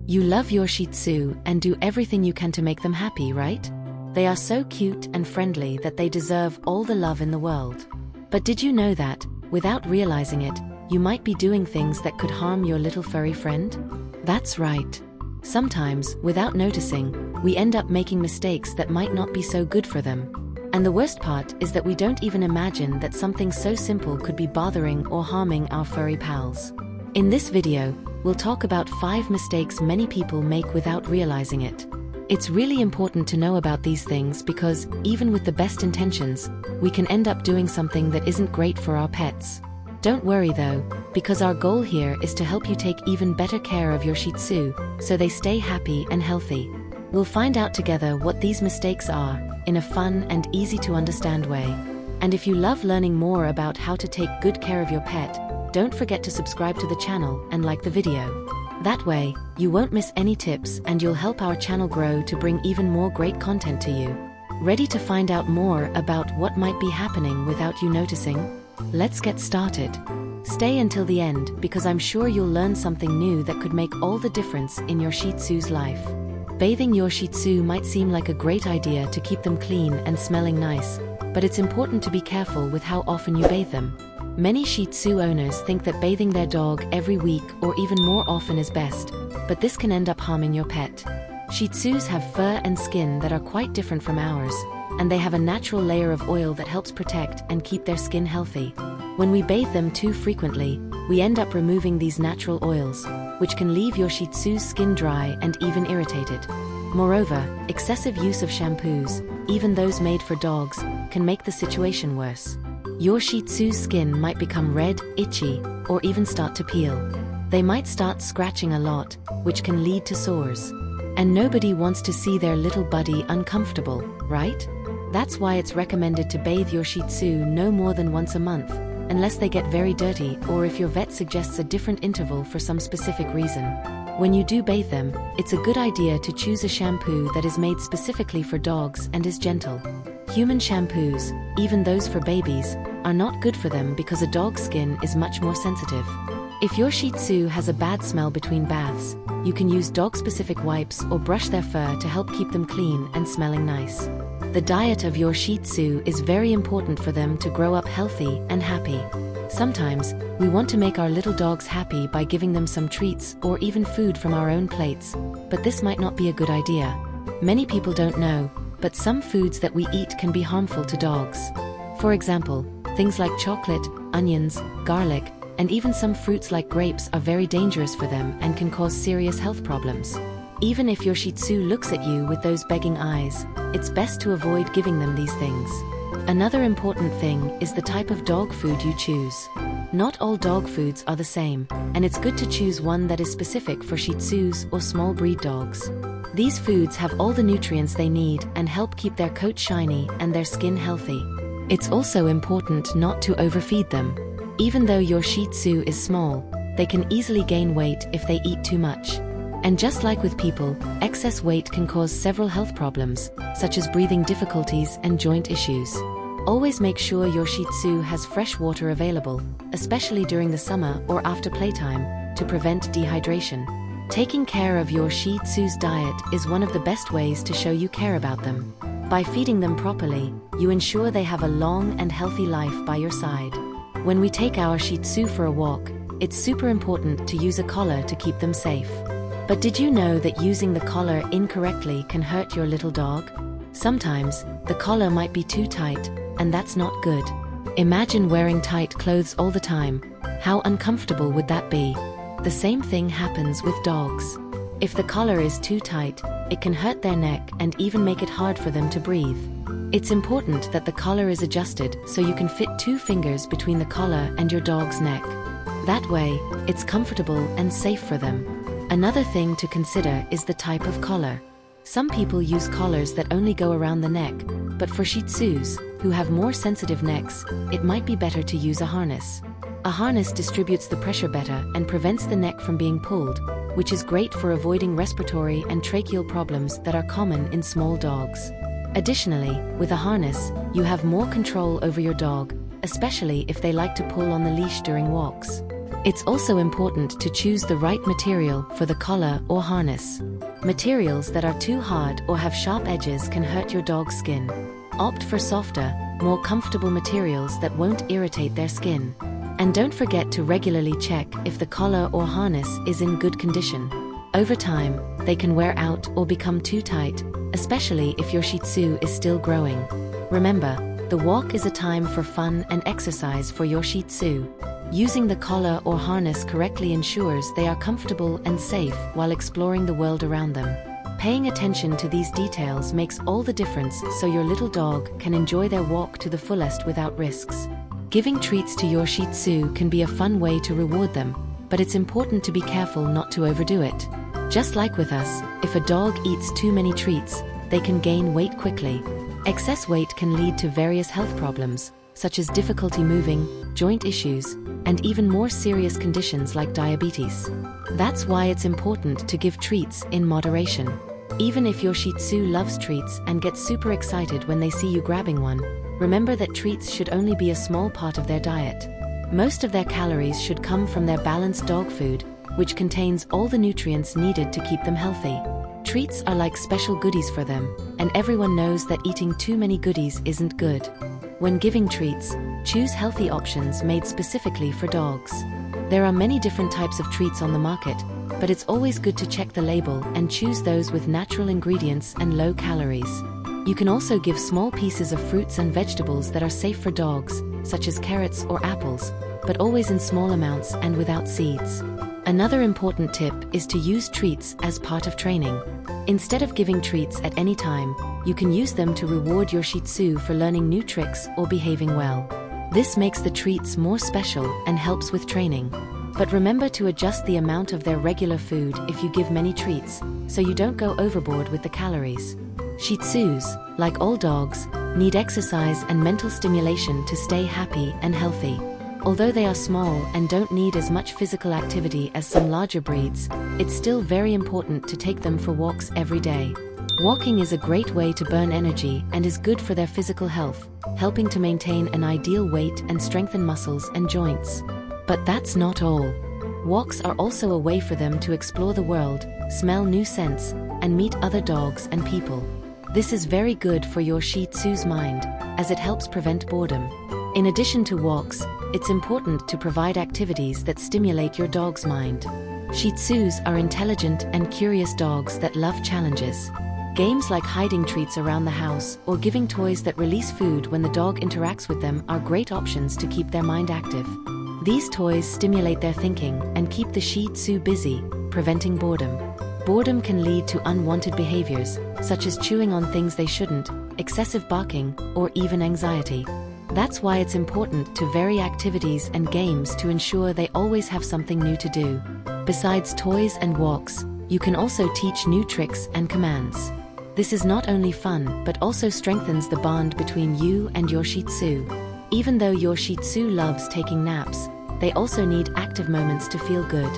You love your Shih Tzu and do everything you can to make them happy, right? They are so cute and friendly that they deserve all the love in the world. But did you know that, without realizing it, you might be doing things that could harm your little furry friend? That's right. Sometimes, without noticing, we end up making mistakes that might not be so good for them. And the worst part is that we don't even imagine that something so simple could be bothering or harming our furry pals. In this video, we'll talk about 5 mistakes many people make without realizing it. It's really important to know about these things because, even with the best intentions, we can end up doing something that isn't great for our pets. Don't worry though, because our goal here is to help you take even better care of your Shih Tzu, so they stay happy and healthy. We'll find out together what these mistakes are, in a fun and easy to understand way. And if you love learning more about how to take good care of your pet, don't forget to subscribe to the channel and like the video. That way, you won't miss any tips and you'll help our channel grow to bring even more great content to you. Ready to find out more about what might be happening without you noticing? Let's get started. Stay until the end because I'm sure you'll learn something new that could make all the difference in your Shih Tzu's life. Bathing your Shih Tzu might seem like a great idea to keep them clean and smelling nice, but it's important to be careful with how often you bathe them. Many Shih Tzu owners think that bathing their dog every week or even more often is best, but this can end up harming your pet. Shih Tzus have fur and skin that are quite different from ours, and they have a natural layer of oil that helps protect and keep their skin healthy. When we bathe them too frequently, we end up removing these natural oils, which can leave your Shih Tzu's skin dry and even irritated. Moreover, excessive use of shampoos, even those made for dogs, can make the situation worse. Your Shih Tzu's skin might become red, itchy, or even start to peel. They might start scratching a lot, which can lead to sores. And nobody wants to see their little buddy uncomfortable, right? That's why it's recommended to bathe your Shih Tzu no more than once a month, unless they get very dirty or if your vet suggests a different interval for some specific reason. When you do bathe them, it's a good idea to choose a shampoo that is made specifically for dogs and is gentle. Human shampoos, even those for babies, are not good for them because a dog's skin is much more sensitive. If your Shih Tzu has a bad smell between baths, you can use dog-specific wipes or brush their fur to help keep them clean and smelling nice. The diet of your Shih Tzu is very important for them to grow up healthy and happy. Sometimes, we want to make our little dogs happy by giving them some treats or even food from our own plates, but this might not be a good idea. Many people don't know, but some foods that we eat can be harmful to dogs. For example, things like chocolate, onions, garlic, and even some fruits like grapes are very dangerous for them and can cause serious health problems. Even if your Shih Tzu looks at you with those begging eyes, it's best to avoid giving them these things. Another important thing is the type of dog food you choose. Not all dog foods are the same, and it's good to choose one that is specific for Shih Tzus or small breed dogs. These foods have all the nutrients they need and help keep their coat shiny and their skin healthy. It's also important not to overfeed them. Even though your Shih Tzu is small, they can easily gain weight if they eat too much. And just like with people, excess weight can cause several health problems, such as breathing difficulties and joint issues. Always make sure your Shih Tzu has fresh water available, especially during the summer or after playtime, to prevent dehydration. Taking care of your Shih Tzu's diet is one of the best ways to show you care about them. By feeding them properly, you ensure they have a long and healthy life by your side. When we take our Shih Tzu for a walk, it's super important to use a collar to keep them safe. But did you know that using the collar incorrectly can hurt your little dog? Sometimes, the collar might be too tight, and that's not good. Imagine wearing tight clothes all the time. How uncomfortable would that be? The same thing happens with dogs. If the collar is too tight, it can hurt their neck and even make it hard for them to breathe. It's important that the collar is adjusted so you can fit 2 fingers between the collar and your dog's neck. That way, it's comfortable and safe for them. Another thing to consider is the type of collar. Some people use collars that only go around the neck, but for Shih Tzus, who have more sensitive necks, it might be better to use a harness. A harness distributes the pressure better and prevents the neck from being pulled, which is great for avoiding respiratory and tracheal problems that are common in small dogs. Additionally, with a harness, you have more control over your dog, especially if they like to pull on the leash during walks. It's also important to choose the right material for the collar or harness. Materials that are too hard or have sharp edges can hurt your dog's skin. Opt for softer, more comfortable materials that won't irritate their skin. And don't forget to regularly check if the collar or harness is in good condition. Over time, they can wear out or become too tight, especially if your Shih Tzu is still growing. Remember, the walk is a time for fun and exercise for your Shih Tzu. Using the collar or harness correctly ensures they are comfortable and safe while exploring the world around them. Paying attention to these details makes all the difference so your little dog can enjoy their walk to the fullest without risks. Giving treats to your Shih Tzu can be a fun way to reward them, but it's important to be careful not to overdo it. Just like with us, if a dog eats too many treats, they can gain weight quickly. Excess weight can lead to various health problems, such as difficulty moving, joint issues, and even more serious conditions like diabetes. That's why it's important to give treats in moderation. Even if your Shih Tzu loves treats and gets super excited when they see you grabbing one, remember that treats should only be a small part of their diet. Most of their calories should come from their balanced dog food, which contains all the nutrients needed to keep them healthy. Treats are like special goodies for them, and everyone knows that eating too many goodies isn't good. When giving treats, choose healthy options made specifically for dogs. There are many different types of treats on the market, but it's always good to check the label and choose those with natural ingredients and low calories. You can also give small pieces of fruits and vegetables that are safe for dogs, such as carrots or apples, but always in small amounts and without seeds. Another important tip is to use treats as part of training. Instead of giving treats at any time, you can use them to reward your Shih Tzu for learning new tricks or behaving well. This makes the treats more special and helps with training. But remember to adjust the amount of their regular food if you give many treats, so you don't go overboard with the calories. Shih Tzus, like all dogs, need exercise and mental stimulation to stay happy and healthy. Although they are small and don't need as much physical activity as some larger breeds, it's still very important to take them for walks every day. Walking is a great way to burn energy and is good for their physical health, helping to maintain an ideal weight and strengthen muscles and joints. But that's not all. Walks are also a way for them to explore the world, smell new scents, and meet other dogs and people. This is very good for your Shih Tzu's mind, as it helps prevent boredom. In addition to walks, it's important to provide activities that stimulate your dog's mind. Shih Tzus are intelligent and curious dogs that love challenges. Games like hiding treats around the house or giving toys that release food when the dog interacts with them are great options to keep their mind active. These toys stimulate their thinking and keep the Shih Tzu busy, preventing boredom. Boredom can lead to unwanted behaviors, such as chewing on things they shouldn't, excessive barking, or even anxiety. That's why it's important to vary activities and games to ensure they always have something new to do. Besides toys and walks, you can also teach new tricks and commands. This is not only fun, but also strengthens the bond between you and your Shih Tzu. Even though your Shih Tzu loves taking naps, they also need active moments to feel good.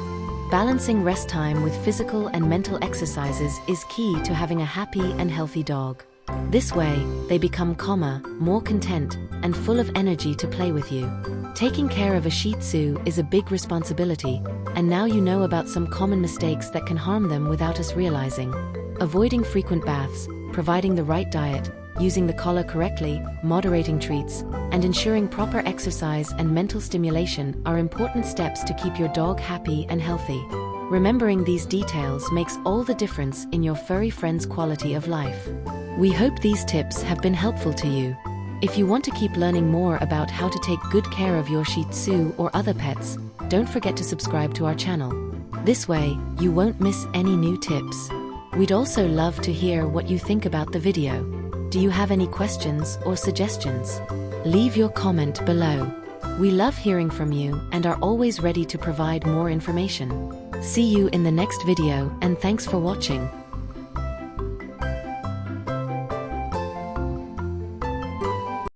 Balancing rest time with physical and mental exercises is key to having a happy and healthy dog. This way, they become calmer, more content, and full of energy to play with you. Taking care of a Shih Tzu is a big responsibility, and now you know about some common mistakes that can harm them without us realizing. Avoiding frequent baths, providing the right diet, using the collar correctly, moderating treats, and ensuring proper exercise and mental stimulation are important steps to keep your dog happy and healthy. Remembering these details makes all the difference in your furry friend's quality of life. We hope these tips have been helpful to you. If you want to keep learning more about how to take good care of your Shih Tzu or other pets, don't forget to subscribe to our channel. This way, you won't miss any new tips. We'd also love to hear what you think about the video. Do you have any questions or suggestions? Leave your comment below. We love hearing from you and are always ready to provide more information. See you in the next video, and thanks for watching.